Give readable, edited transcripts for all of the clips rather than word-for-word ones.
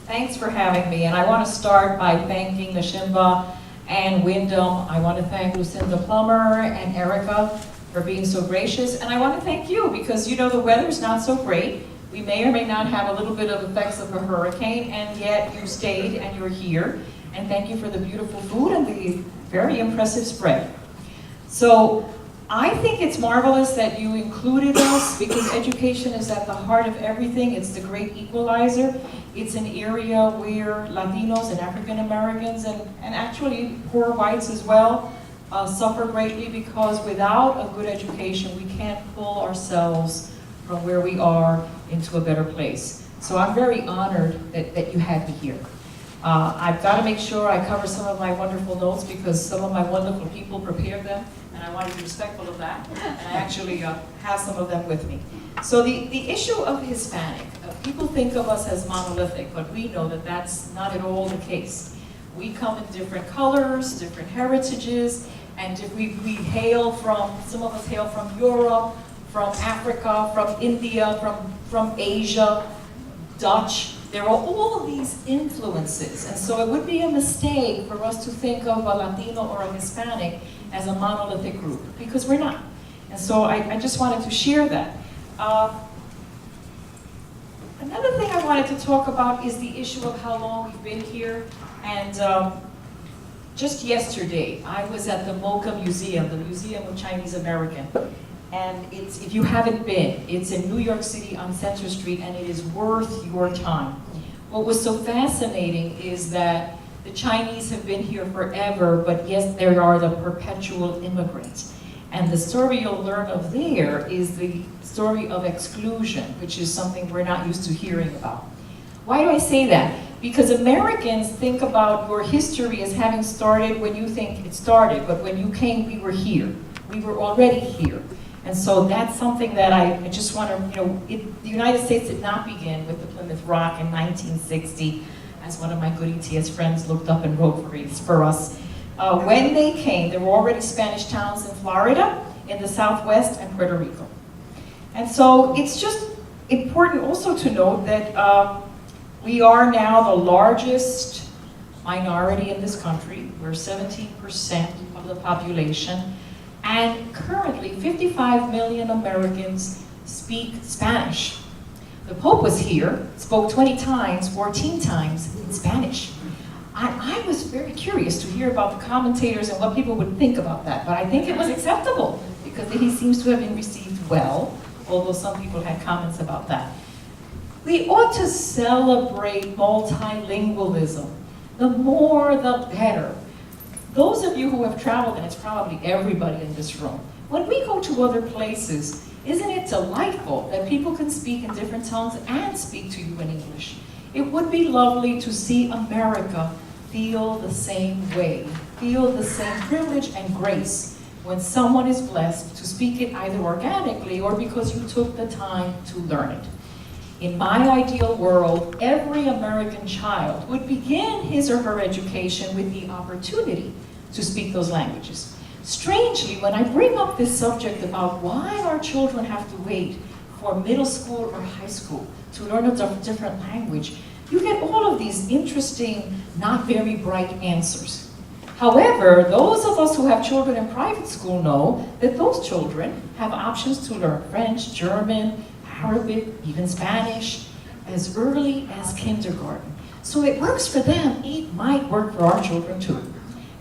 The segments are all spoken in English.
Thanks for having me, and I want to start by thanking NSHMBA and Wyndham. I want to thank Lucinda Plummer and Erica for being so gracious, and I want to thank you because you know the weather's not so great. We may or may not have a little bit of effects of a hurricane, and yet you stayed and you're here. And thank you for the beautiful food and the very impressive spread. So I think it's marvelous that you included us because education is at the heart of everything. It's the great equalizer. It's an area where Latinos and African Americans and actually poor whites as well suffer greatly because without a good education, we can't pull ourselves from where we are into a better place. So I'm very honored that you had me here. I've got to make sure I cover some of my wonderful notes because some of my wonderful people prepared them, and I want to be respectful of that, and I actually have some of them with me. So the issue of Hispanic, people think of us as monolithic, but we know that that's not at all the case. We come in different colors, different heritages, and we hail from, some of us hail from Europe, from Africa, from India, from Asia, Dutch. There are all of these influences, and so it would be a mistake for us to think of a Latino or a Hispanic as a monolithic group, because we're not. And so I just wanted to share that. Another thing I wanted to talk about is the issue of how long we've been here. And just yesterday, I was at the MoCA Museum, the Museum of Chinese American. And if you haven't been, it's in New York City on Center Street, and it is worth your time. What was so fascinating is that the Chinese have been here forever, but yes, there are the perpetual immigrants. And the story you'll learn of there is the story of exclusion, which is something we're not used to hearing about. Why do I say that? Because Americans think about your history as having started when you think it started, but when you came, we were here. We were already here. And so that's something that I just want to, the United States did not begin with the Plymouth Rock in 1960, as one of my good ETS friends looked up and wrote for us. When they came, there were already Spanish towns in Florida, in the Southwest, and Puerto Rico. And so it's just important also to note that we are now the largest minority in this country. We're 17% of the population. And currently, 55 million Americans speak Spanish. The Pope was here, spoke 20 times, 14 times in Spanish. I was very curious to hear about the commentators and what people would think about that, but I think it was acceptable because he seems to have been received well, although some people had comments about that. We ought to celebrate multilingualism. The more, the better. Those of you who have traveled, and it's probably everybody in this room, when we go to other places, isn't it delightful that people can speak in different tongues and speak to you in English? It would be lovely to see America feel the same way, feel the same privilege and grace when someone is blessed to speak it either organically or because you took the time to learn it. In my ideal world, every American child would begin his or her education with the opportunity to speak those languages. Strangely, when I bring up this subject about why our children have to wait for middle school or high school to learn a different language, you get all of these interesting, not very bright answers. However, those of us who have children in private school know that those children have options to learn French, German, Arabic, even Spanish, as early as kindergarten. So it works for them, it might work for our children too.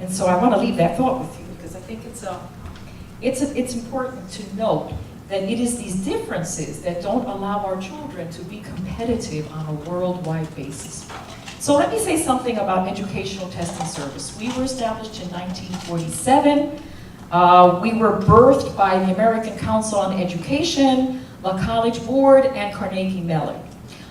And so I want to leave that thought with you because I think it's important to note that it is these differences that don't allow our children to be competitive on a worldwide basis. So let me say something about educational testing service. We were established in 1947. We were birthed by the American Council on Education, the College Board, and Carnegie Mellon.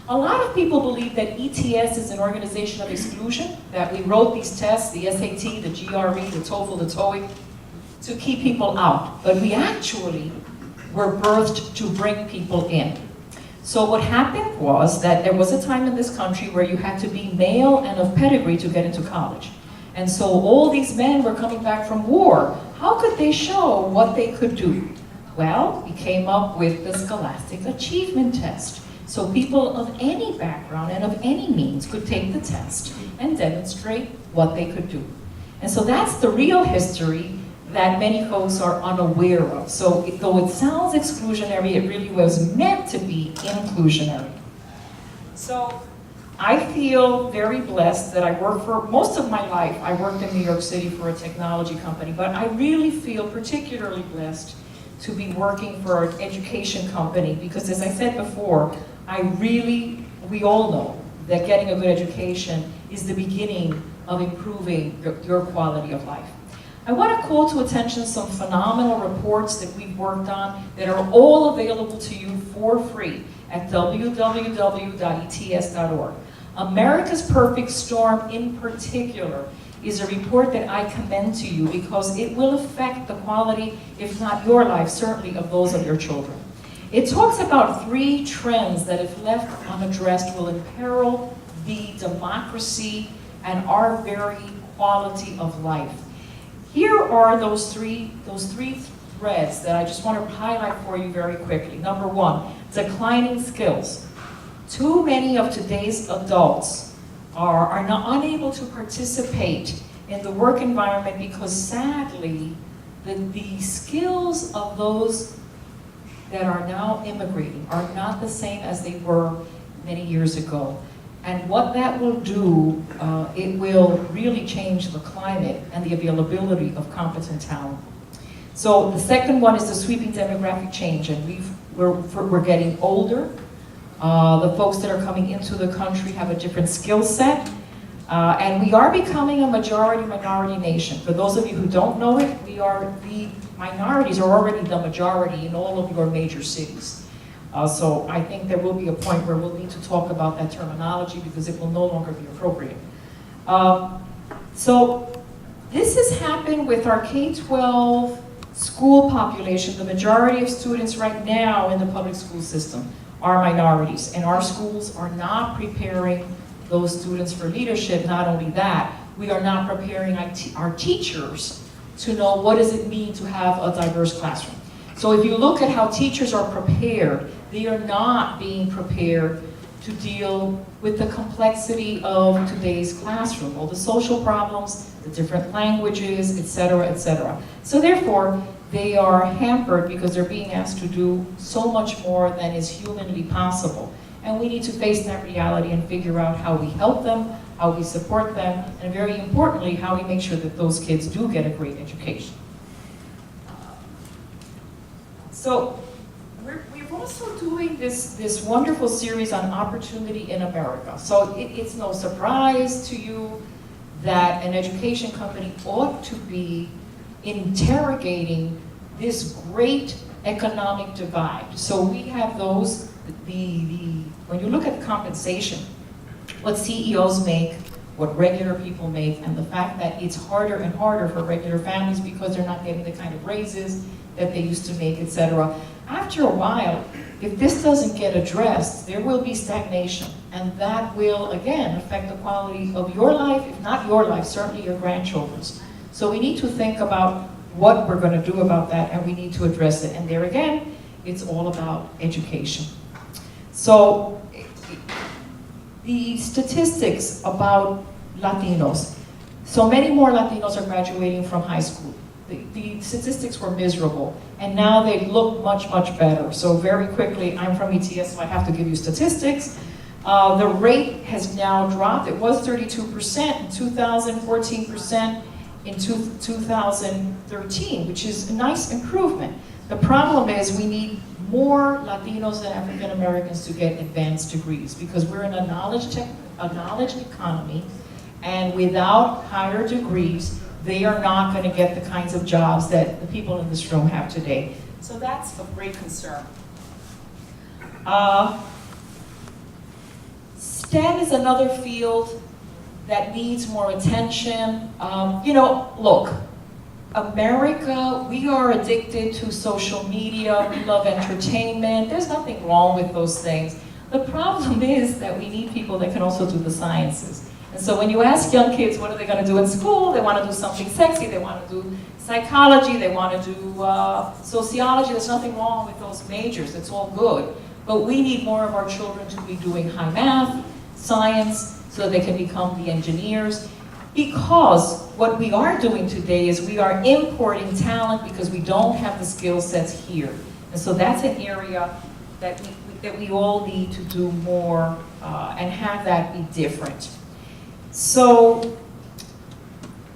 A lot of people believe that ETS is an organization of exclusion, that we wrote these tests, the SAT, the GRE, the TOEFL, the TOEIC, to keep people out. But we actually were birthed to bring people in. So what happened was that there was a time in this country where you had to be male and of pedigree to get into college. And so all these men were coming back from war. How could they show what they could do? Well, we came up with the Scholastic Achievement Test. So people of any background and of any means could take the test and demonstrate what they could do. And so that's the real history that many folks are unaware of. So though it sounds exclusionary, it really was meant to be inclusionary. So I feel very blessed that I work for, most of my life, I worked in New York City for a technology company, but I really feel particularly blessed to be working for an education company because, as I said before, we all know that getting a good education is the beginning of improving your quality of life. I want to call to attention some phenomenal reports that we've worked on that are all available to you for free at www.ets.org. America's Perfect Storm in particular is a report that I commend to you because it will affect the quality, if not your life, certainly of those of your children. It talks about 3 trends that, if left unaddressed, will imperil the democracy and our very quality of life. Here are those three threads that I just want to highlight for you very quickly. Number 1, declining skills. Too many of today's adults are unable to participate in the work environment because, sadly, the skills of those that are now immigrating are not the same as they were many years ago. And what that will do, it will really change the climate and the availability of competent talent. So the second one is the sweeping demographic change, and we're getting older. The folks that are coming into the country have a different skill set, and we are becoming a majority-minority nation. For those of you who don't know it, the minorities are already the majority in all of your major cities. So I think there will be a point where we'll need to talk about that terminology because it will no longer be appropriate. So this has happened with our K-12 school population. The majority of students right now in the public school system are minorities, and our schools are not preparing those students for leadership. Not only that, we are not preparing our teachers to know what does it mean to have a diverse classroom. So if you look at how teachers are prepared, they are not being prepared to deal with the complexity of today's classroom, all the social problems, the different languages, etc., etc. So therefore, they are hampered because they're being asked to do so much more than is humanly possible. And we need to face that reality and figure out how we help them, how we support them, and very importantly, how we make sure that those kids do get a great education. So we're also doing this wonderful series on opportunity in America. So it's no surprise to you that an education company ought to be interrogating this great economic divide. So we have those, when you look at compensation, what CEOs make, what regular people make, and the fact that it's harder and harder for regular families because they're not getting the kind of raises that they used to make, etc. After a while, if this doesn't get addressed, there will be stagnation, and that will, again, affect the quality of your life, if not your life, certainly your grandchildren's. So we need to think about what we're going to do about that, and we need to address it. And there again, it's all about education. So the statistics about Latinos, so many more Latinos are graduating from high school. The statistics were miserable, and now they look much, much better. So very quickly, I'm from ETS, so I have to give you statistics. The rate has now dropped. It was 32% in 2014% in 2013, which is a nice improvement. The problem is we need more Latinos and African Americans to get advanced degrees because we're in a knowledge economy, and without higher degrees, they are not going to get the kinds of jobs that the people in this room have today. So that's of great concern. STEM is another field that needs more attention. You know, look, America, we are addicted to social media, we love entertainment, there's nothing wrong with those things. The problem is that we need people that can also do the sciences. And so when you ask young kids what are they going to do in school, they want to do something sexy, they want to do psychology, they want to do sociology. There's nothing wrong with those majors, it's all good. but we need more of our children to be doing high math, science, so they can become the engineers. Because what we are doing today is we are importing talent because we don't have the skill sets here. And so that's an area that we all need to do more and have that be different. So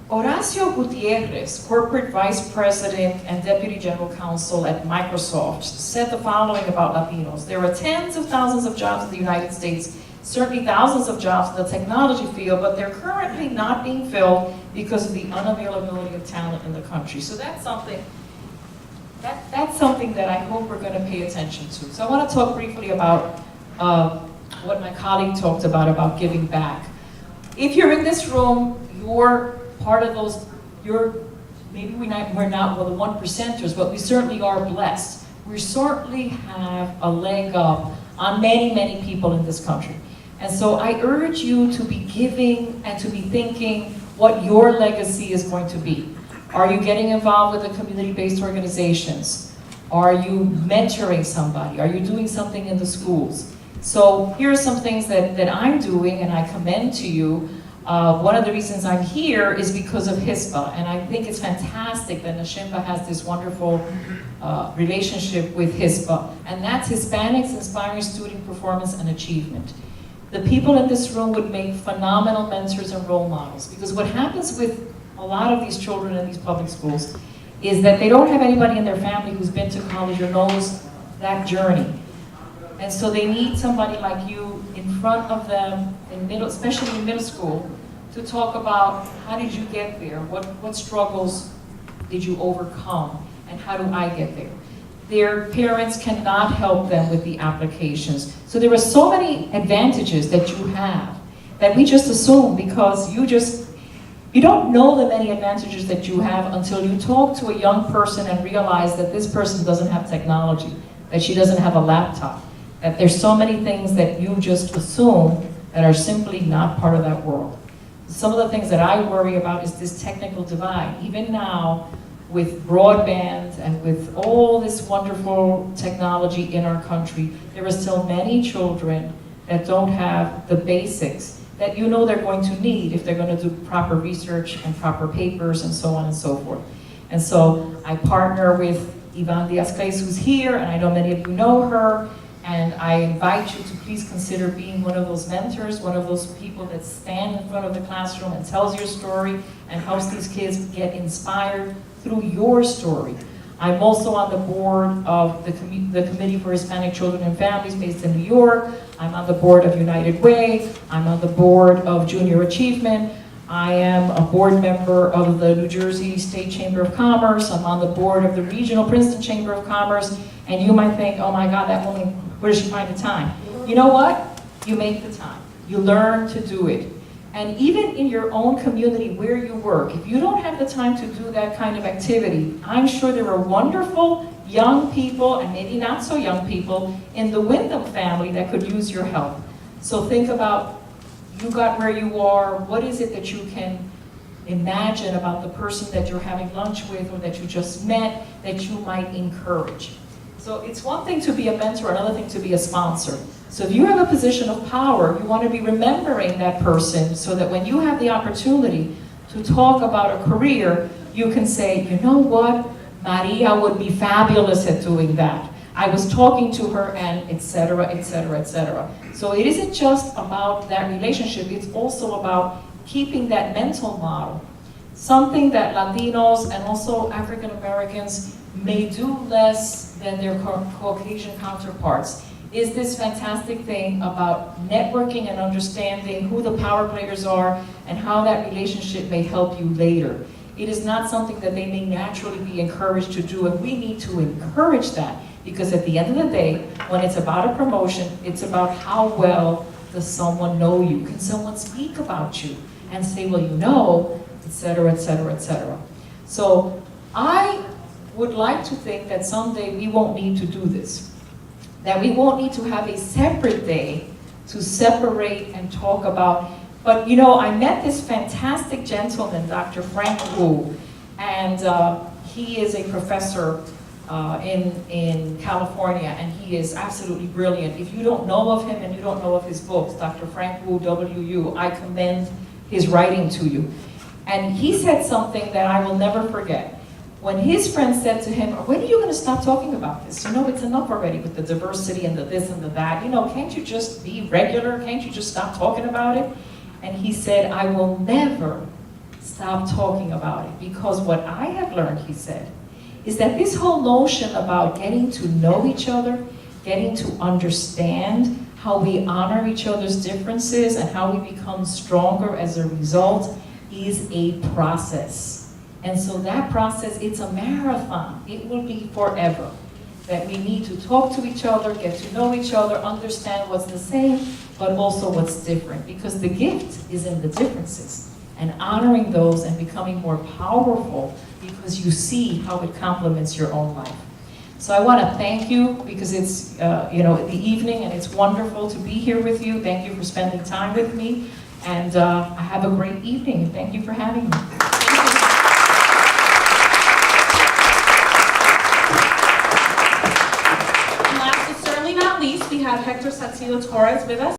Horacio Gutierrez, Corporate Vice President and Deputy General Counsel at Microsoft, said the following about Latinos. There are tens of thousands of jobs in the United States, certainly thousands of jobs in the technology field, but they're currently not being filled because of the unavailability of talent in the country. So that's something that I hope we're going to pay attention to. So I want to talk briefly about what my colleague talked about giving back. If you're in this room, you're part of those, maybe we're not well, the 1%ers, but we certainly are blessed. We certainly have a leg up on many, many people in this country. And so I urge you to be giving and to be thinking what your legacy is going to be. Are you getting involved with the community-based organizations? Are you mentoring somebody? Are you doing something in the schools? So here are some things that I'm doing, and I commend to you. One of the reasons I'm here is because of HISPA, and I think it's fantastic that NSHMBA has this wonderful relationship with HISPA, and that's Hispanics Inspiring Student Performance and Achievement. The people in this room would make phenomenal mentors and role models, because what happens with a lot of these children in these public schools is that they don't have anybody in their family who's been to college or knows that journey. And so they need somebody like you in front of them, especially in middle school, to talk about how did you get there? What struggles did you overcome? And how do I get there? Their parents cannot help them with the applications. So there are so many advantages that you have that we just assume because you don't know the many advantages that you have until you talk to a young person and realize that this person doesn't have technology, that she doesn't have a laptop, that there's so many things that you just assume that are simply not part of that world. Some of the things that I worry about is this technical divide. Even now, with broadband and with all this wonderful technology in our country, there are still many children that don't have the basics that you know they're going to need if they're going to do proper research and proper papers and so on and so forth. And so I partner with Yvette Diaz-Claes, who's here, and I know many of you know her, and I invite you to please consider being one of those mentors, one of those people that stand in front of the classroom and tells your story and helps these kids get inspired through your story. I'm also on the board of the Committee for Hispanic Children and Families based in New York. I'm on the board of United Way. I'm on the board of Junior Achievement. I am a board member of the New Jersey State Chamber of Commerce. I'm on the board of the Regional Princeton Chamber of Commerce. And you might think, oh my God, that woman, where does she find the time? You know what? You make the time. You learn to do it. And even in your own community where you work, if you don't have the time to do that kind of activity, I'm sure there are wonderful young people, and maybe not so young people, in the Wyndham family that could use your help. So think about, you got where you are, what is it that you can imagine about the person that you're having lunch with or that you just met that you might encourage. So it's one thing to be a mentor, another thing to be a sponsor. So if you have a position of power, you want to be remembering that person so that when you have the opportunity to talk about a career, you can say, you know what, Maria would be fabulous at doing that. I was talking to her and et cetera, et cetera, et cetera. So it isn't just about that relationship, it's also about keeping that mental model. Something that Latinos and also African Americans may do less than their Caucasian counterparts is this fantastic thing about networking and understanding who the power players are and how that relationship may help you later. It is not something that they may naturally be encouraged to do, and we need to encourage that, because at the end of the day, when it's about a promotion, it's about how well does someone know you. Can someone speak about you and say, well, you know, et cetera, et cetera, et cetera. So I would like to think that someday we won't need to do this, that we won't need to have a separate day to separate and talk about. But you know, I met this fantastic gentleman, Dr. Frank Wu, and he is a professor in California, and he is absolutely brilliant. If you don't know of him and you don't know of his books, Dr. Frank Wu, W.U., I commend his writing to you. And he said something that I will never forget. When his friend said to him, when are you going to stop talking about this? You know, it's enough already with the diversity and the this and the that. You know, can't you just be regular? Can't you just stop talking about it? And he said, I will never stop talking about it, because what I have learned, he said, is that this whole notion about getting to know each other, getting to understand how we honor each other's differences and how we become stronger as a result is a process. And so that process, it's a marathon. It will be forever. That we need to talk to each other, get to know each other, understand what's the same, but also what's different. Because the gift is in the differences. And honoring those and becoming more powerful because you see how it complements your own life. So I want to thank you, because it's the evening and it's wonderful to be here with you. Thank you for spending time with me. And have a great evening. Thank you for having me. Not least, we have Hector Salcido Torres with us.